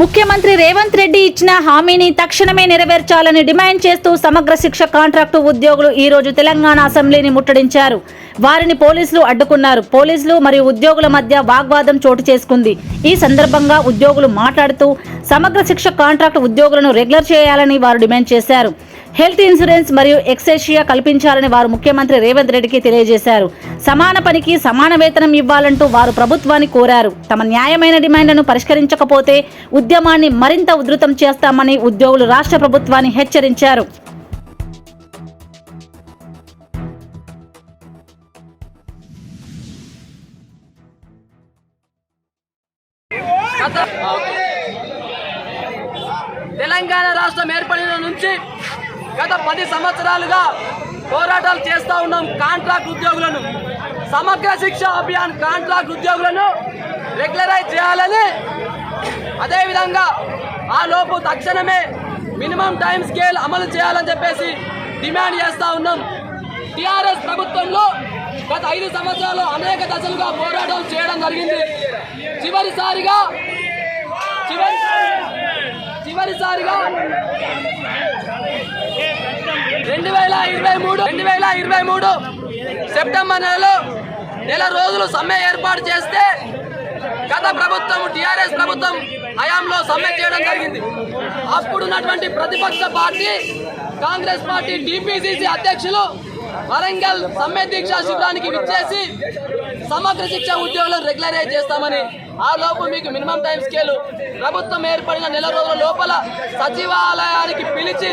ముఖ్యమంత్రి రేవంత్ రెడ్డి ఇచ్చిన హామీని తక్షణమే నెరవేర్చాలని డిమాండ్ చేస్తూ సమగ్ర శిక్ష కాంట్రాక్టు ఉద్యోగులు ఈ రోజు తెలంగాణ అసెంబ్లీని ముట్టడించారు. వారిని పోలీసులు అడ్డుకున్నారు. పోలీసులు మరియు ఉద్యోగుల మధ్య వాగ్వాదం చోటు చేసుకుంది. ఈ సందర్భంగా ఉద్యోగులు మాట్లాడుతూ సమగ్ర శిక్ష కాంట్రాక్టు ఉద్యోగులను రెగ్యులర్ చేయాలని వారు డిమాండ్ చేశారు. హెల్త్ ఇన్సూరెన్స్ మరియు ఎక్సెషియా కల్పించాలని వారు ముఖ్యమంత్రి రేవంత్ రెడ్డికి తెలియజేశారు. సమాన పనికి సమాన వేతనం ఇవ్వాలంటూ వారు ప్రభుత్వాన్ని కోరారు. తమ న్యాయమైన డిమాండ్లను పరిష్కరించకపోతే ఉద్యమాన్ని మరింత ఉధృతం చేస్తామని ఉద్యోగులు రాష్ట్ర ప్రభుత్వాన్ని హెచ్చరించారు. తెలంగాణ రాష్ట్రం ఏర్పడిన నుంచి గత 10 సంవత్సరాలుగా పోరాటాలు చేస్తూ ఉన్నాం. కాంట్రాక్ట్ ఉద్యోగులను, సమగ్ర శిక్ష అభియాన్ కాంట్రాక్ట్ ఉద్యోగులను రెగ్యులరైజ్ చేయాలని, అదేవిధంగా ఆ లోపు తక్షణమే మినిమం టైం స్కేల్ అమలు చేయాలని చెప్పేసి డిమాండ్ చేస్తూ ఉన్నాం. టీఆర్ఎస్ ప్రభుత్వంలో గత 5 సంవత్సరాలు అనేక దశలుగా పోరాటాలు చేయడం జరిగింది. చివరిసారిగా 2023 సెప్టెంబర్ నెల రోజులు సమ్మె ఏర్పాటు చేస్తే గత ప్రభుత్వం టీఆర్ఎస్ ప్రభుత్వం హయాంలో సమ్మె చేయడం జరిగింది. అప్పుడున్నటువంటి ప్రతిపక్ష పార్టీ కాంగ్రెస్ పార్టీ టీపీసీసీ అధ్యక్షులు వరంగల్ సమ్మె దీక్షా శిబిరానికి విచ్చేసి సమగ్ర శిక్ష ఉద్యోగులను రెగ్యులరైజ్ చేస్తామని, ఆ లోపు మీకు మినిమం టైం స్కేలు ప్రభుత్వం ఏర్పడిన నెల రోజుల లోపల సచివాలయానికి పిలిచి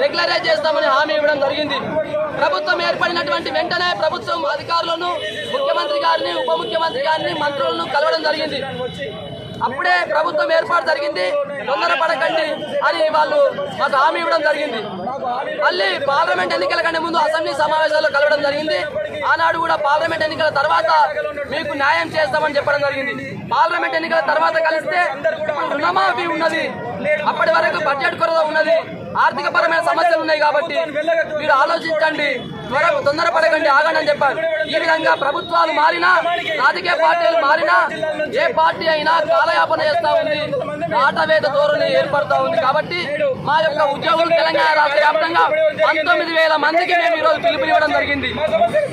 రెగ్యులరైజ్ చేస్తామని హామీ ఇవ్వడం జరిగింది. ప్రభుత్వం ఏర్పడినటువంటి వెంటనే ప్రభుత్వం అధికారులను, ముఖ్యమంత్రి గారిని, ఉప ముఖ్యమంత్రి గారిని, మంత్రులను కలవడం జరిగింది. అప్పుడే ప్రభుత్వం ఏర్పాటు జరిగింది, తొందరపడకండి అని వాళ్ళు మాకు హామీ ఇవ్వడం జరిగింది. మళ్ళీ పార్లమెంట్ ఎన్నికల కంటే ముందు అసెంబ్లీ సమావేశాల్లో కలవడం జరిగింది. ఆనాడు కూడా పార్లమెంట్ ఎన్నికల తర్వాత మీకు న్యాయం చేస్తామని చెప్పడం జరిగింది. పార్లమెంట్ ఎన్నికల తర్వాత కలిస్తే రుణమాఫీ ఉన్నది, అప్పటి వరకు బడ్జెట్ కొరత ఉన్నది, ఆర్థిక పరమైన సమస్యలు ఉన్నాయి కాబట్టి మీరు ఆలోచించండి, తొందరపడకండి, ఆగండి అని చెప్పారు. ఈ విధంగా ప్రభుత్వాలు మారినా, రాజకీయ పార్టీలు మారినా, ఏ పార్టీ అయినా కాలయాపన చేస్తూ ఉంది, ఆటవేత ధోరణి ఏర్పడుతూ ఉంది. కాబట్టి మా యొక్క ఉద్యోగులు తెలంగాణ రాష్ట్ర వ్యాప్తంగా 19,000 మందికి మేము ఈరోజు పిలుపునివ్వడం జరిగింది.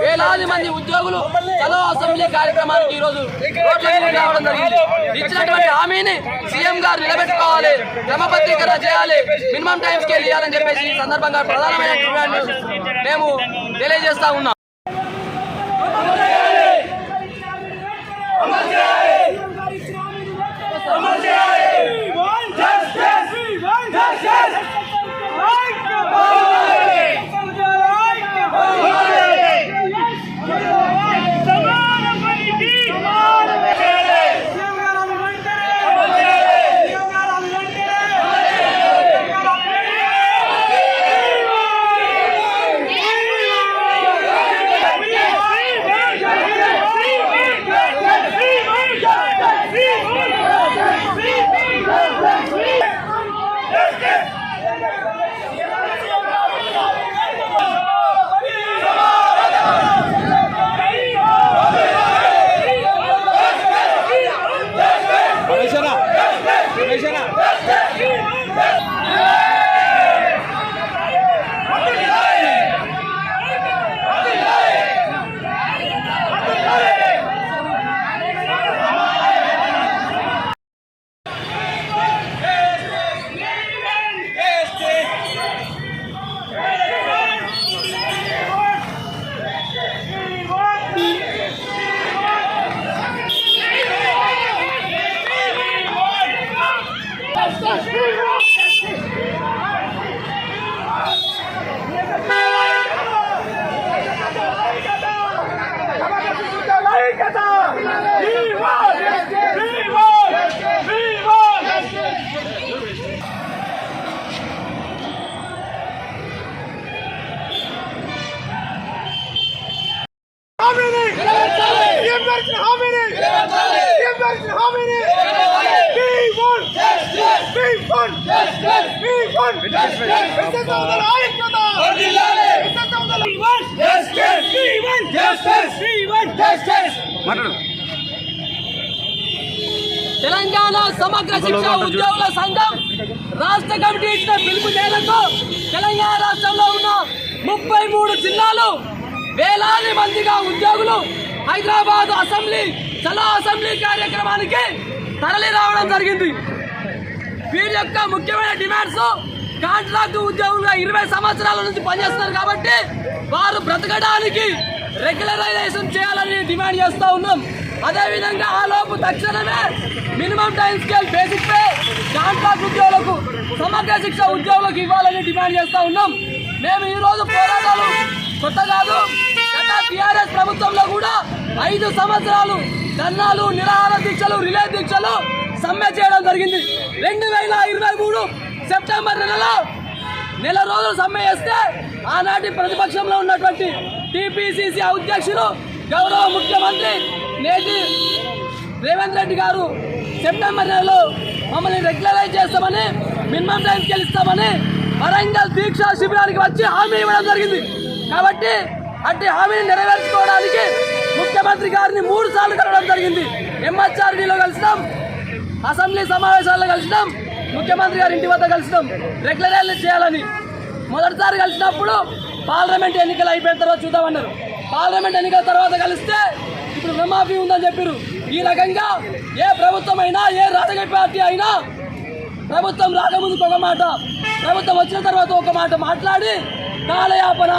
వేలాది మంది ఉద్యోగులు చలో అసెంబ్లీ కార్యక్రమానికి ఈరోజు రోడ్లకి రావడం జరిగింది. ఇచ్చినటువంటి హామీని సీఎం గారు నిలబెట్టుకోవాలి, క్రమబద్ధీకరణ చేయాలి, మినిమం టైం స్కేల్ ఇవ్వాలని చెప్పేసి ఈ సందర్భంగా ప్రధానమైన డిమాండ్ మేము తెలియజేస్తా ఉన్నాం. మాట్లాడు తెలంగాణ సమగ్ర శిక్ష ఉద్యోగుల సంఘం రాష్ట్ర కమిటీ ఇచ్చిన పిలుపు మేరకు తెలంగాణ రాష్ట్రంలో ఉన్న 33 జిల్లాలు వేలాది మందిగా ఉద్యోగులు హైదరాబాద్ అసెంబ్లీ చలో అసెంబ్లీ కార్యక్రమానికి తరలి రావడం జరిగింది. వీరి యొక్క ముఖ్యమైన డిమాండ్స్ కాంట్రాక్ట్ ఉద్యోగులుగా 20 సంవత్సరాల నుంచి పనిచేస్తున్నారు కాబట్టి వారు బ్రతకడానికి రెగ్యులరైజేషన్ చేయాలని డిమాండ్ చేస్తూ ఉన్నాం. అదేవిధంగా ఆ లోపు తక్షణమే minimum time scale basic pay contract ఉద్యోగులకు సమగ్ర శిక్ష ఉద్యోగులకు ఇవ్వాలని డిమాండ్ చేస్తూ ఉన్నాం. మేము ఈరోజు పోరాటాలు కొత్త కాదు, గత టీఆర్ఎస్ ప్రభుత్వంలో కూడా 5 సంవత్సరాలు ధర్నాలు, నిరాహార దీక్షలు, రిలే దీక్షలు సమ్మె చేయడం జరిగింది. 2023 సెప్టెంబర్ నెల రోజులు సమ్మె చేస్తే ఆనాటి ప్రతిపక్షంలో ఉన్నటువంటి టీపీసీసీ అధ్యక్షులు గౌరవ ముఖ్యమంత్రి నేటి రేవంత్ రెడ్డి గారు సెప్టెంబర్ నెలలో మమ్మల్ని రెగ్యులరైజ్ చేస్తామని, మినిమం టైం స్కేల్ ఇస్తామని వరంగల్ దీక్షా శిబిరానికి వచ్చి హామీ ఇవ్వడం జరిగింది. కాబట్టి అట్టి హామీని నెరవేర్చుకోవడానికి ముఖ్యమంత్రి గారిని 3 సార్లు కలవడం జరిగింది. ఎంహెచ్ఆర్డీలో కలిసినాం, అసెంబ్లీ సమావేశాల్లో కలిసినాం, ముఖ్యమంత్రి గారి ఇంటి వద్ద కలిసినాం రెగ్యులరైజ్ చేయాలని. మొదటిసారి కలిసినప్పుడు పార్లమెంట్ ఎన్నికలు అయిపోయిన తర్వాత చూద్దామన్నారు. పార్లమెంట్ ఎన్నికల తర్వాత కలిస్తే ఇప్పుడు రుణమాఫీ ఉందని చెప్పారు. ఈ రకంగా ఏ ప్రభుత్వం అయినా, ఏ రాజకీయ పార్టీ అయినా ప్రభుత్వం రాకముందుకు ఒక మాట, ప్రభుత్వం వచ్చిన తర్వాత ఒక మాట మాట్లాడి కాలయాపన,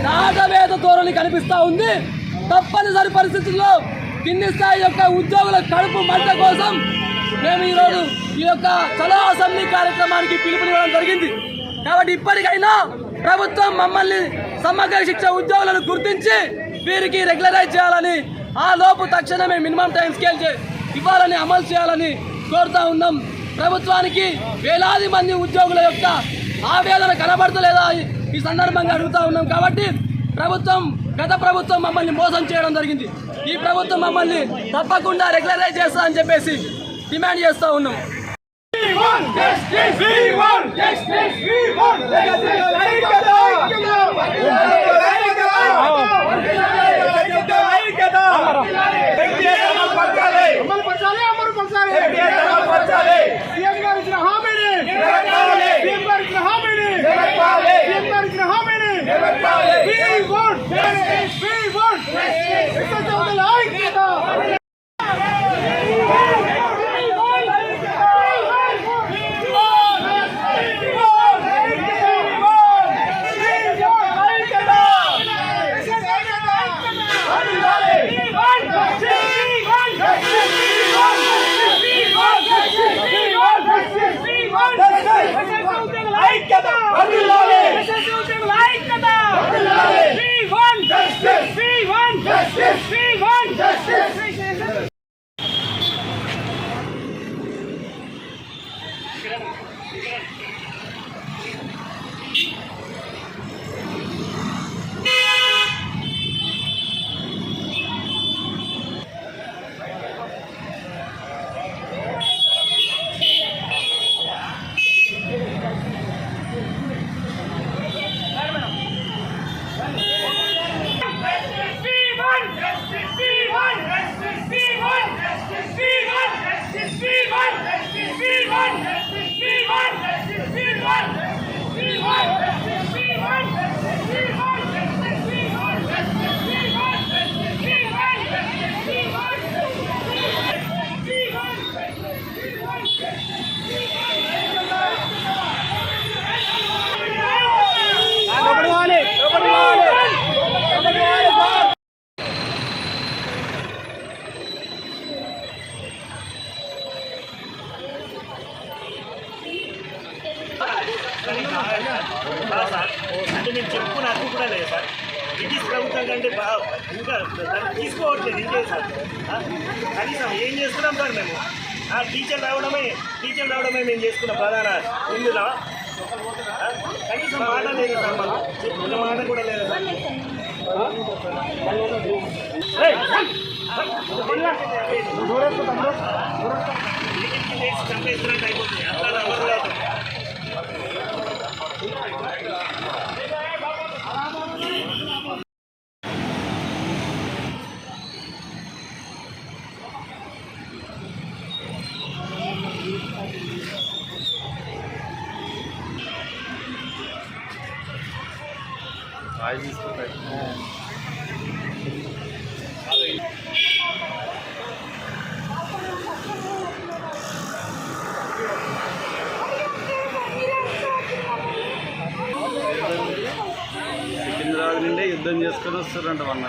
నాటవేద ధోరణి కనిపిస్తూ ఉంది. తప్పనిసరి పరిస్థితుల్లో కింది స్థాయి యొక్క ఉద్యోగుల కడుపు మంట కోసం మేము ఈరోజు ఈ యొక్క చలో అసెంబ్లీ కార్యక్రమానికి పిలుపునివ్వడం జరిగింది. కాబట్టి ఇప్పటికైనా ప్రభుత్వం మమ్మల్ని సమగ్ర శిక్ష ఉద్యోగులను గుర్తించి వీరికి రెగ్యులరైజ్ చేయాలని, ఆ లోపు తక్షణమే మినిమం టైం స్కేల్ ఇవ్వాలని, అమలు చేయాలని కోరుతా ఉన్నాం. ప్రభుత్వానికి వేలాది మంది ఉద్యోగుల యొక్క ఆవేదన కనబడతలేదా ఈ సందర్భంగా అడుగుతా ఉన్నాం. కాబట్టి గత ప్రభుత్వం మమ్మల్ని మోసం చేయడం జరిగింది. ఈ ప్రభుత్వం మమ్మల్ని తప్పకుండా రెగ్యులరైజ్ చేస్తా అని చెప్పేసి డిమాండ్ చేస్తూ ఉన్నాం. అంటే నేను చెప్పుకున్న అది కూడా లేదు సార్. బ్రిటిష్ ప్రభుత్వం కంటే ఇంకా దాన్ని తీసుకోవట్లేదు. ఇంకే సార్ కనీసం ఏం చేస్తున్నాం సార్ మేము? టీచర్ రావడమే మేము చేసుకున్న ప్రధాన ఇందులో కనీసం మాట లేదు సార్. మనం చెప్పుకున్న మాట కూడా లేదు సార్. చంపేస్తున్నట్టు అయిపోతుంది. అట్లా అమలు అవుతుంది. సికింద్రాబాద్ నుండి యుద్ధం చేసుకొని వస్తారంట వాళ్ళు.